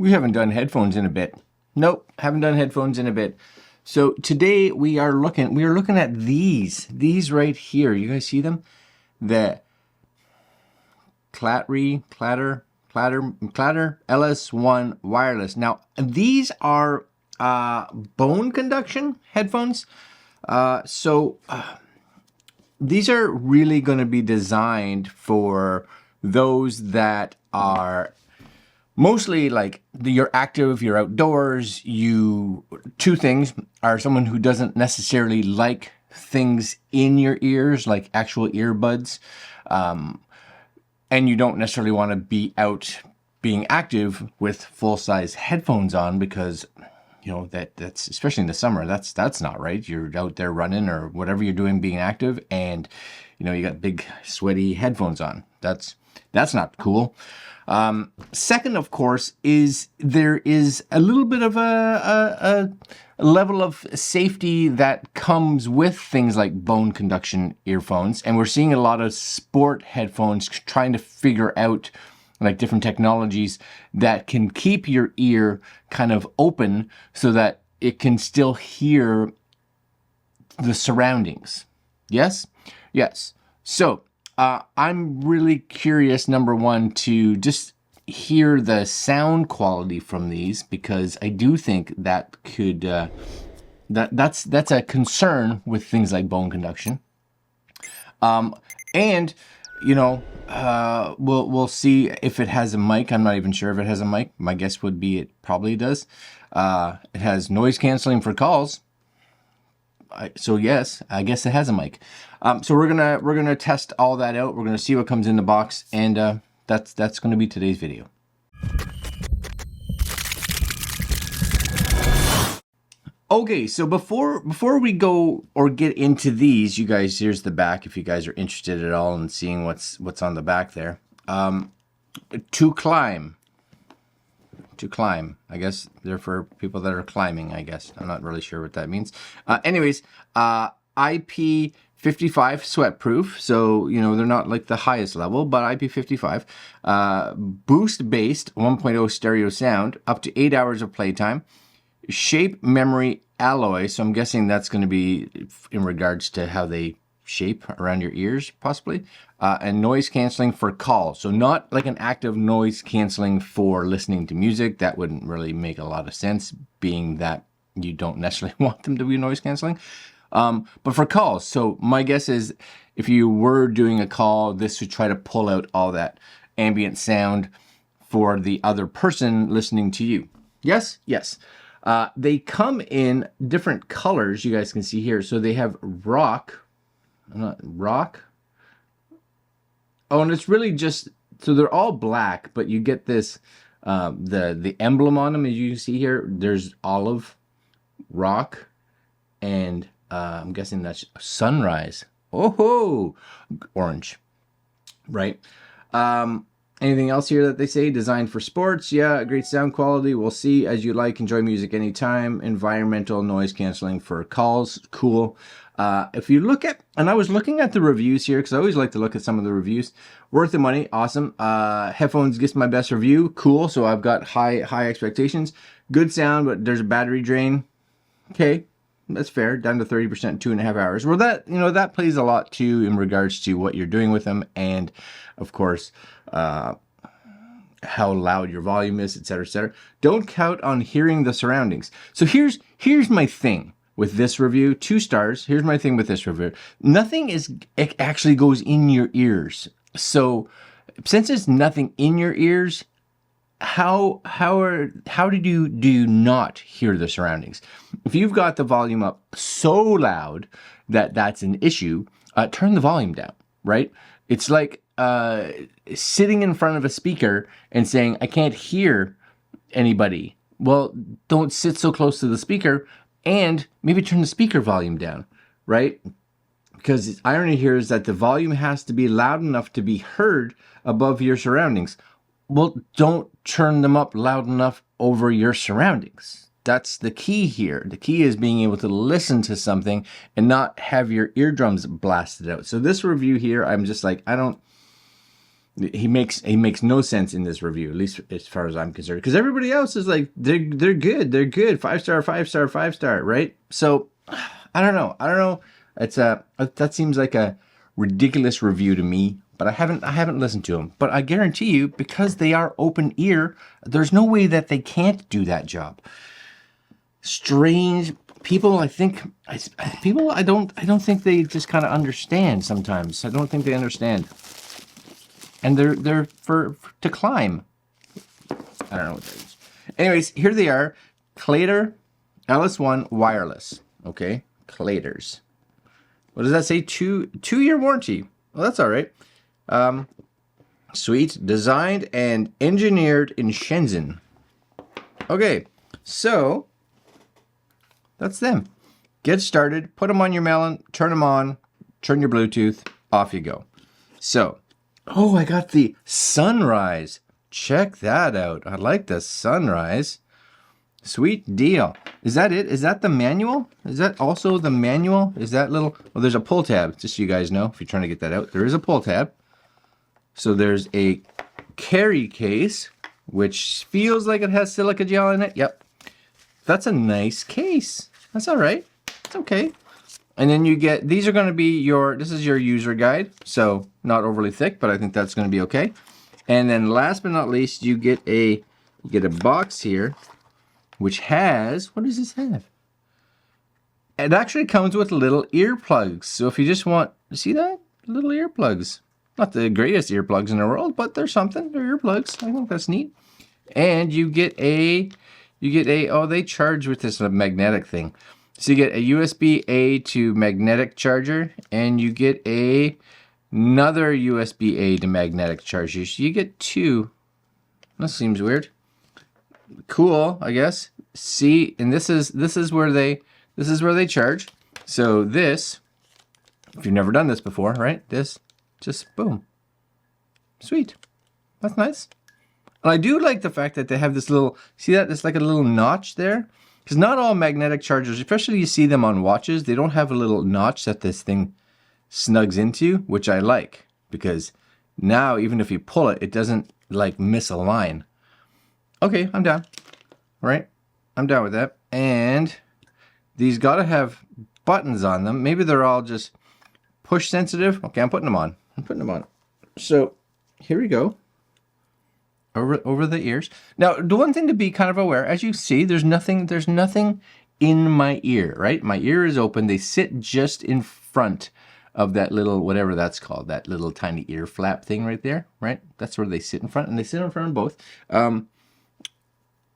We haven't done headphones in a bit. Nope, haven't done headphones in a bit. So today we are looking at these right here. You guys see them? The Klatre LS1 wireless. Now these are bone conduction headphones. These are really going to be designed for those that are mostly like you're active, you're outdoors, two things are someone who doesn't necessarily like things in your ears, like actual earbuds, and you don't necessarily want to be out being active with full-size headphones on because, you know, that's especially in the summer, that's not right. You're out there running or whatever you're doing, being active, and you know, you got big sweaty headphones on. That's not cool. Second, of course, is there is a little bit of a level of safety that comes with things like bone conduction earphones. And we're seeing a lot of sport headphones trying to figure out like different technologies that can keep your ear kind of open so that it can still hear the surroundings. Yes? Yes. So, I'm really curious, number one, to just hear the sound quality from these, because I do think that could that's a concern with things like bone conduction. And you know, we'll see if it has a mic. I'm not even sure if it has a mic. My guess would be it probably does. It has noise canceling for calls. So yes, I guess it has a mic. So we're gonna test all that out. We're gonna see what comes in the box, and that's gonna be today's video. Okay, so before we go or get into these, you guys, here's the back. If you guys are interested at all in seeing what's on the back there, to climb. I guess they're for people that are climbing, I guess. I'm not really sure what that means. Anyways, IP55 sweatproof. So, you know, they're not like the highest level, but IP55. Boost based 1.0 stereo sound, up to 8 hours of playtime. Shape memory alloy. So I'm guessing that's going to be in regards to how they shape around your ears, possibly. And noise canceling for calls. So not like an active noise canceling for listening to music. That wouldn't really make a lot of sense, being that you don't necessarily want them to be noise canceling. But for calls, so my guess is if you were doing a call, this would try to pull out all that ambient sound for the other person listening to you. Yes? Yes. They come in different colors, you guys can see here. So they have rock. Oh, and it's really just, so they're all black, but you get this, the emblem on them, as you can see here, there's olive, rock, and I'm guessing that's sunrise. Oh, orange, right? Anything else here that they say? Designed for sports. Yeah, great sound quality. We'll see as you like. Enjoy music anytime. Environmental noise canceling for calls. Cool. If you look at, and I was looking at the reviews here because I always like to look at some of the reviews. Worth the money. Awesome. Headphones gets my best review. Cool. So I've got high expectations. Good sound, but there's a battery drain. Okay. That's fair. Down to 30%, 2.5 hours. Well, that, you know, that plays a lot too in regards to what you're doing with them, and of course, how loud your volume is, etc., etc. Don't count on hearing the surroundings. So here's my thing with this review. 2 stars. Here's my thing with this review. Nothing actually goes in your ears. So since there's nothing in your ears, how do you not hear the surroundings? If you've got the volume up so loud that that's an issue, turn the volume down, right? It's like sitting in front of a speaker and saying, I can't hear anybody. Well, don't sit so close to the speaker, and maybe turn the speaker volume down, right? Because the irony here is that the volume has to be loud enough to be heard above your surroundings. Well, don't turn them up loud enough over your surroundings. That's the key here. The key is being able to listen to something and not have your eardrums blasted out. So this review here, I'm just like, he makes no sense in this review, at least as far as I'm concerned, because everybody else is like they're good, 5-star, 5-star, 5-star, right? So I don't know. It's that seems like a ridiculous review to me, but I haven't listened to them. But I guarantee you, because they are open ear, there's no way that they can't do that job. Strange people, I don't think they just kind of understand sometimes. I don't think they understand. And they're to climb. I don't know what that is. Anyways, here they are. Klatre LS1 wireless. Okay, Klaters. What does that say? 2-year warranty. Well, that's all right. Sweet. Designed and engineered in Shenzhen. Okay, so that's them. Get started. Put them on your melon. Turn them on. Turn your Bluetooth. Off you go. So, oh, I got the sunrise. Check that out. I like the sunrise. Sweet deal. Is that it? Is that the manual? Is that also the manual? Is that little... Well, there's a pull tab, just so you guys know, if you're trying to get that out. There is a pull tab. So there's a carry case, which feels like it has silica gel in it. Yep. That's a nice case. That's all right. It's okay. And then you get... These are going to be your... This is your user guide. So not overly thick, but I think that's going to be okay. And then last but not least, you get a box here, which has, what does this have? It actually comes with little earplugs. So if you just want, see that? Little earplugs. Not the greatest earplugs in the world, but they're something. They're earplugs. I think that's neat. And you get a, oh, they charge with this magnetic thing. So you get a USB-A to magnetic charger, and you get another USB-A to magnetic charger. So you get two. That seems weird. Cool, I guess. See, and this is where they charge. So this, if you've never done this before, right? This, just boom. Sweet. That's nice. And I do like the fact that they have this little, see that? There's like a little notch there. Because not all magnetic chargers, especially you see them on watches, they don't have a little notch that this thing snugs into, which I like. Because now, even if you pull it, it doesn't like misalign. Okay, I'm down. All right, I'm down with that. And these gotta have buttons on them. Maybe they're all just push sensitive. Okay, I'm putting them on. So here we go. Over the ears. Now, the one thing to be kind of aware, as you see, there's nothing in my ear, right? My ear is open. They sit just in front of that little, whatever that's called, that little tiny ear flap thing right there, right? That's where they sit in front, and they sit in front of both.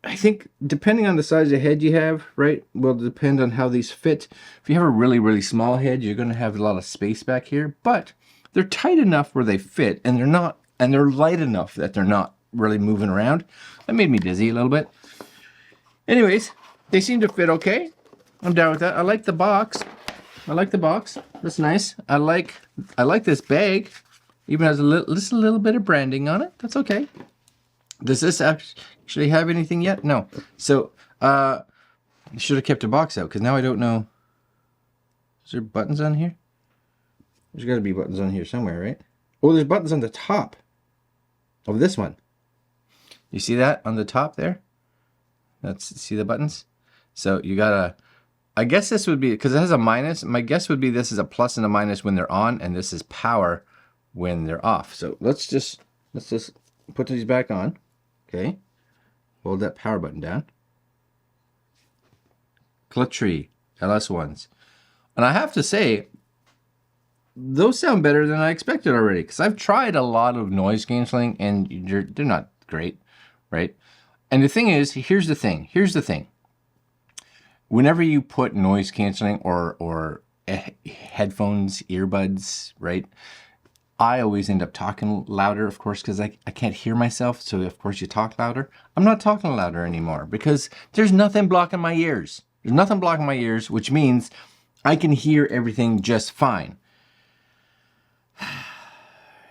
I think depending on the size of head you have, right, will depend on how these fit. If you have a really, really small head, you're going to have a lot of space back here, but they're tight enough where they fit, and they're light enough that they're not really moving around. That made me dizzy a little bit. Anyways, they seem to fit okay. I'm down with that. I like the box. That's nice. I like this bag. Even has just a little bit of branding on it. That's okay. Does this actually have anything yet? No. So, I should have kept the box out, because now I don't know. Is there buttons on here? There's got to be buttons on here somewhere, right? Oh, there's buttons on the top of this one. You see that on the top there? See the buttons? So you gotta, I guess this would be, because it has a minus, my guess would be this is a plus and a minus when they're on, and this is power when they're off. So let's just put these back on. Okay. Hold that power button down. Klatre LS1s. And I have to say, those sound better than I expected already, because I've tried a lot of noise canceling, and they're not great, right? And the thing is, here's the thing. Whenever you put noise canceling or headphones, earbuds, right? I always end up talking louder, of course, because I can't hear myself. So, of course, you talk louder. I'm not talking louder anymore because there's nothing blocking my ears. There's nothing blocking my ears, which means I can hear everything just fine.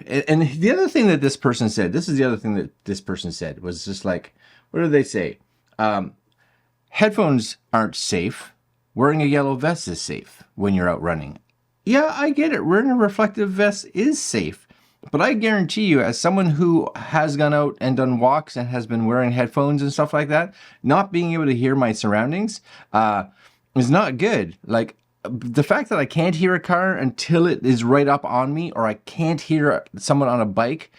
And the other thing that this person said, was just like, what did they say? Headphones aren't safe. Wearing a yellow vest is safe when you're out running. Yeah, I get it. Wearing a reflective vest is safe. But I guarantee you, as someone who has gone out and done walks and has been wearing headphones and stuff like that, not being able to hear my surroundings is not good. Like, the fact that I can't hear a car until it is right up on me, or I can't hear someone on a bike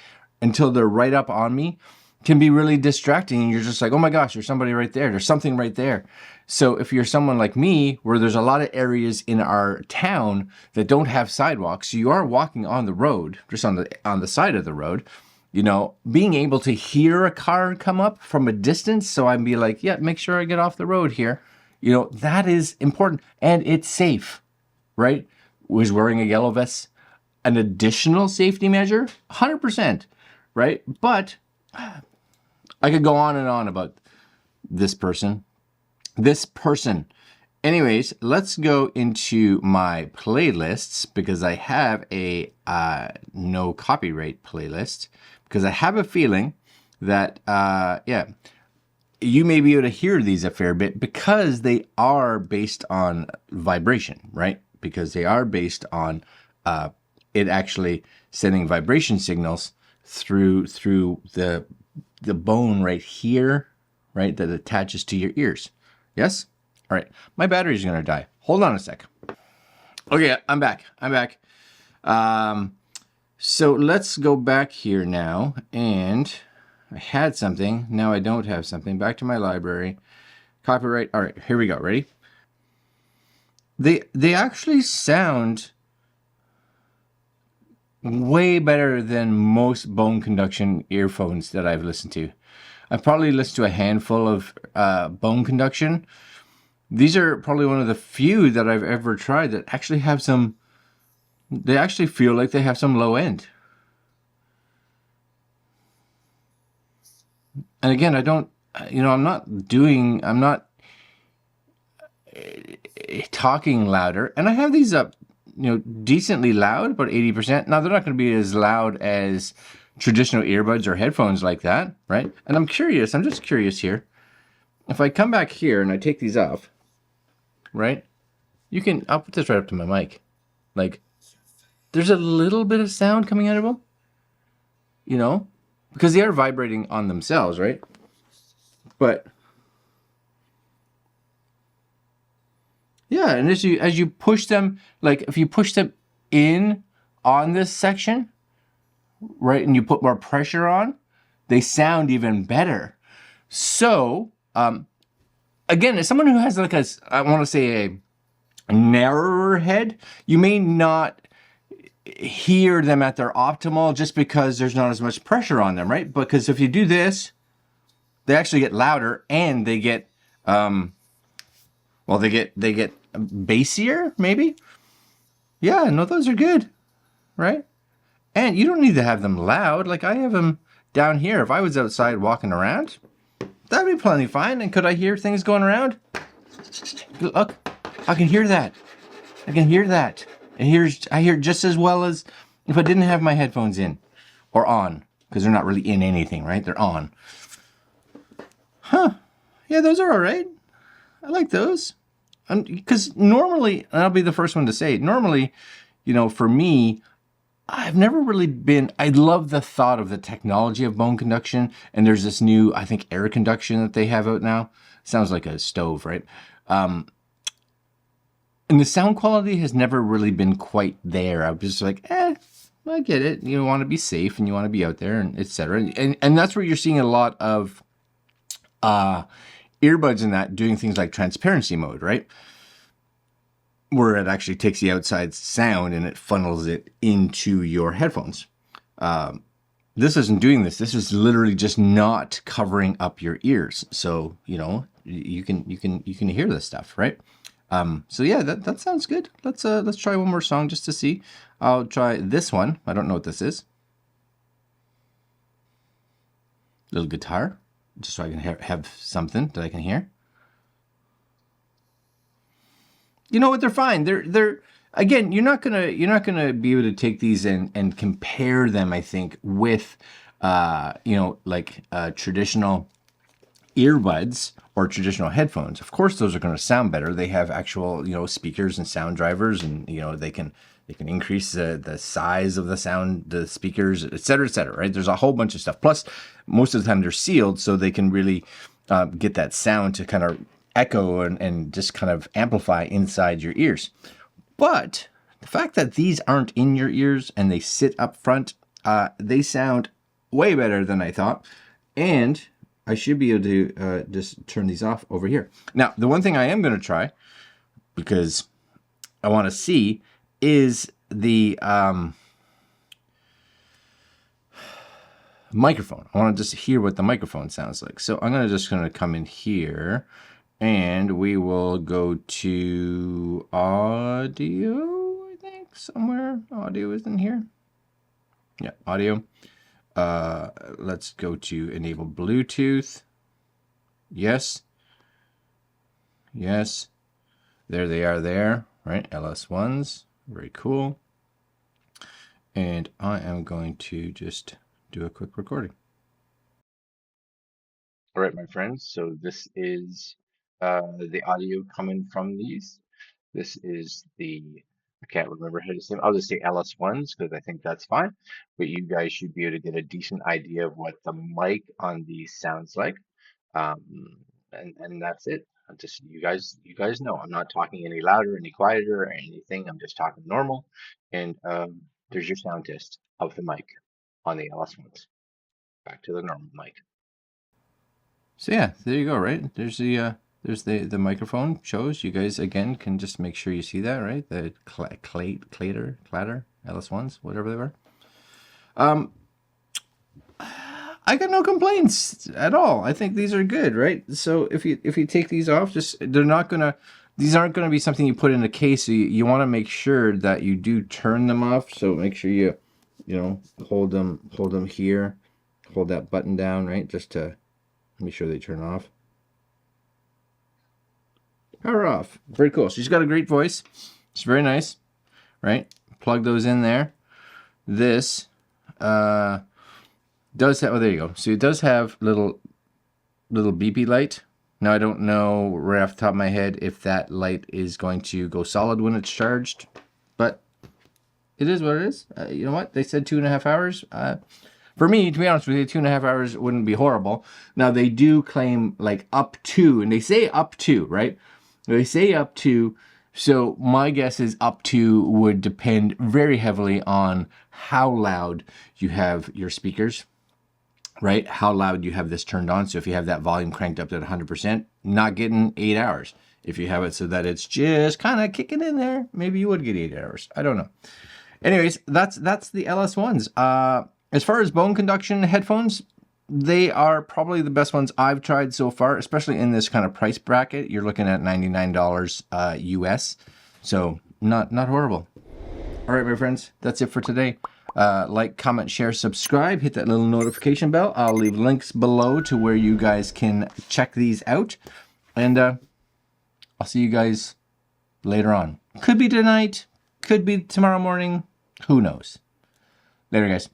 until they're right up on me, can be really distracting. And you're just like, oh my gosh, there's somebody right there. There's something right there. So if you're someone like me, where there's a lot of areas in our town that don't have sidewalks, so you are walking on the road, just on the side of the road, you know, being able to hear a car come up from a distance, so I'd be like, yeah, make sure I get off the road here. You know, that is important, and it's safe, right? Was wearing a yellow vest an additional safety measure? 100%, right? But I could go on and on about this person. Anyways, let's go into my playlists, because I have a no copyright playlist, because I have a feeling that, yeah, you may be able to hear these a fair bit, because they are based on vibration, right? Because they are based on it actually sending vibration signals through the bone right here, right, that attaches to your ears. Yes? All right. My battery's going to die. Hold on a sec. Okay, I'm back. So let's go back here now, and I had something. Now I don't have something. Back to my library. Copyright. All right, here we go. Ready? They actually sound way better than most bone conduction earphones that I've listened to. I've probably listened to a handful of bone conduction. These are probably one of the few that I've ever tried that actually have some, they actually feel like they have some low end. And again, I don't, you know, I'm not talking louder. And I have these up, you know, decently loud, about 80%. Now, they're not going to be as loud as traditional earbuds or headphones like that, right? And I'm just curious here. If I come back here and I take these off, right? I'll put this right up to my mic. Like, there's a little bit of sound coming out of them, you know, because they are vibrating on themselves, right? But yeah, and as you push them, like if you push them in on this section, right, and you put more pressure on, they sound even better. So, again, as someone who has like I want to say a narrower head, you may not hear them at their optimal just because there's not as much pressure on them, right? Because if you do this, they actually get louder, and they get, well, they get bassier, maybe. Yeah, no, those are good, right? And you don't need to have them loud. Like, I have them down here. If I was outside walking around, that'd be plenty fine. And could I hear things going around? Look, I can hear that. I can hear that. I hear just as well as if I didn't have my headphones in or on, because they're not really in anything, right? They're on. Huh. Yeah, those are all right. I like those. Because normally, and I'll be the first one to say, normally, you know, for me, I've never really been, I love the thought of the technology of bone conduction. And there's this new, I think, air conduction that they have out now. Sounds like a stove, right? And the sound quality has never really been quite there. I was just like, I get it. You want to be safe and you want to be out there, and etc. And that's where you're seeing a lot of earbuds in that doing things like transparency mode, right? Where it actually takes the outside sound and it funnels it into your headphones. This isn't doing this. This is literally just not covering up your ears. So, you know, you can hear this stuff, right? So yeah, that sounds good. Let's try one more song just to see. I'll try this one. I don't know what this is. Little guitar, just so I can have something that I can hear. You know what? They're fine. They're again. You're not gonna be able to take these and compare them, I think, with you know, like traditional earbuds or traditional headphones. Of course, those are going to sound better. They have actual, you know, speakers and sound drivers, and you know, they can They can increase the size of the sound, the speakers, etc., etc., right? There's a whole bunch of stuff. Plus, most of the time they're sealed, so they can really get that sound to kind of echo and just kind of amplify inside your ears. But the fact that these aren't in your ears and they sit up front, they sound way better than I thought. And I should be able to just turn these off over here. Now, the one thing I am going to try, because I want to see, is the microphone. I want to just hear what the microphone sounds like. So I'm just going to come in here, and we will go to audio, I think, somewhere. Audio is in here. Yeah, audio. Let's go to enable Bluetooth. Yes. Yes. There they are there, right? LS1s. Very cool. And I am going to just do a quick recording. All right, my friends. So this is the audio coming from these. This is I can't remember how to say them. I'll just say LS1s because I think that's fine. But you guys should be able to get a decent idea of what the mic on these sounds like. And that's it. Just you guys know I'm not talking any louder, any quieter, or anything. I'm just talking normal. And there's your sound test of the mic on the LS1s. Back to the normal mic. So yeah, there you go, right? There's the microphone shows. You guys again can just make sure you see that, right? The Klatre LS1s, whatever they were. I got no complaints at all. I think these are good, right? So if you take these off, these aren't gonna be something you put in a case. So you want to make sure that you do turn them off. So make sure you hold them here, hold that button down, right? Just to make sure they turn off. Power off. Very cool. She's got a great voice. It's very nice, right? Plug those in there. This does have, oh, there you go. So it does have little beepy light. Now I don't know right off the top of my head if that light is going to go solid when it's charged, but it is what it is. You know what? They said 2.5 hours. For me, to be honest with you, 2.5 hours wouldn't be horrible. Now they do claim like up to, and they say up to, right? They say up to. So my guess is up to would depend very heavily on how loud you have your speakers, right? How loud you have this turned on. So if you have that volume cranked up to 100%, not getting 8 hours. If you have it so that it's just kind of kicking in there, maybe you would get 8 hours. I don't know. Anyways, that's the LS1s. As far as bone conduction headphones, they are probably the best ones I've tried so far, especially in this kind of price bracket. You're looking at $99 US, so not horrible. All right, my friends, that's it for today. Like, comment, share, subscribe, hit that little notification bell. I'll leave links below to where you guys can check these out, and I'll see you guys later on. Could be tonight, could be tomorrow morning, who knows. Later, guys.